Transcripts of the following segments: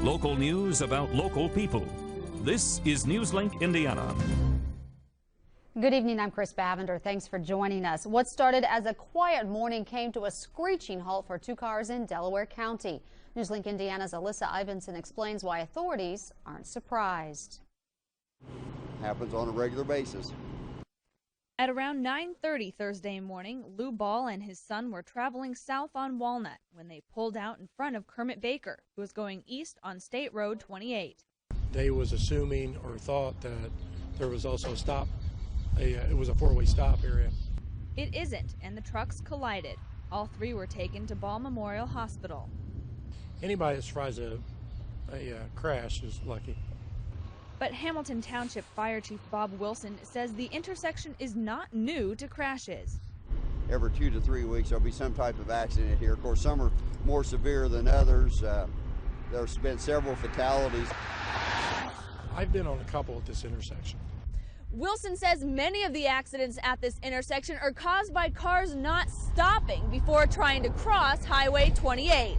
Local news about local people. This is Newslink Indiana. Good evening, I'm Chris Bavender. Thanks for joining us. What started as a quiet morning came to a screeching halt for two cars in Delaware County. Newslink Indiana's Alyssa Ivinson explains why authorities aren't surprised. Happens on a regular basis. At around 9:30 Thursday morning, Lou Ball and his son were traveling south on Walnut when they pulled out in front of Kermit Baker, who was going east on State Road 28. They was assuming or thought that there was also a stop. It was a four-way stop area. It isn't, and the trucks collided. All three were taken to Ball Memorial Hospital. Anybody that survives a crash is lucky. But Hamilton Township Fire Chief Bob Wilson says the intersection is not new to crashes. Every 2 to 3 weeks there'll be some type of accident here. Of course, some are more severe than others. There's been several fatalities. I've been on a couple at this intersection. Wilson says many of the accidents at this intersection are caused by cars not stopping before trying to cross Highway 28.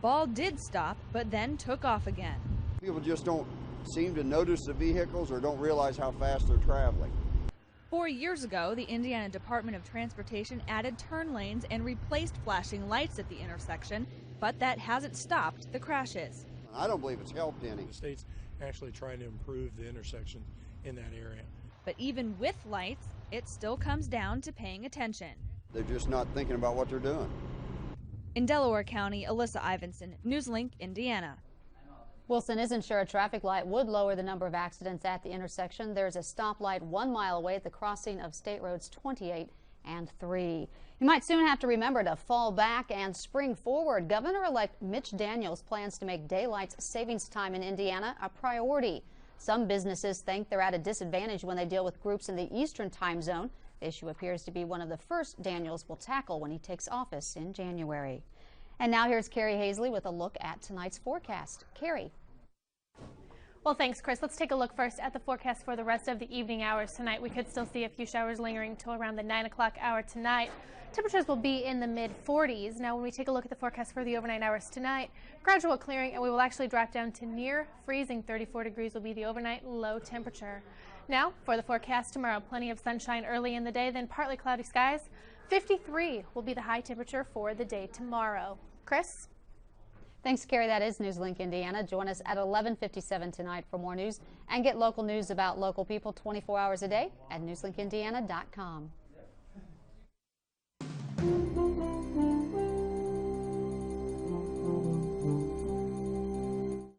Ball did stop, but then took off again. People just don't seem to notice the vehicles or don't realize how fast they're traveling. 4 years ago, the Indiana Department of Transportation added turn lanes and replaced flashing lights at the intersection, but that hasn't stopped the crashes. I don't believe it's helped any. The state's actually trying to improve the intersection in that area. But even with lights, it still comes down to paying attention. They're just not thinking about what they're doing. In Delaware County, Alyssa Ivinson, Newslink, Indiana. Wilson isn't sure a traffic light would lower the number of accidents at the intersection. There's a stoplight 1 mile away at the crossing of State Roads 28 and 3. You might soon have to remember to fall back and spring forward. Governor-elect Mitch Daniels plans to make daylight savings time in Indiana a priority. Some businesses think they're at a disadvantage when they deal with groups in the Eastern time zone. The issue appears to be one of the first Daniels will tackle when he takes office in January. And now here's Carrie Hazley with a look at tonight's forecast. Carrie. Well, thanks, Chris. Let's take a look first at the forecast for the rest of the evening hours tonight. We could still see a few showers lingering until around the 9 o'clock hour tonight. Temperatures will be in the mid-40s. Now, when we take a look at the forecast for the overnight hours tonight, gradual clearing, and we will actually drop down to near freezing. 34 degrees will be the overnight low temperature. Now, for the forecast tomorrow, plenty of sunshine early in the day, then partly cloudy skies. 53 will be the high temperature for the day tomorrow. Chris? Thanks, Carrie. That is Newslink Indiana. Join us at 11:57 tonight for more news and get local news about local people 24 hours a day at newslinkindiana.com.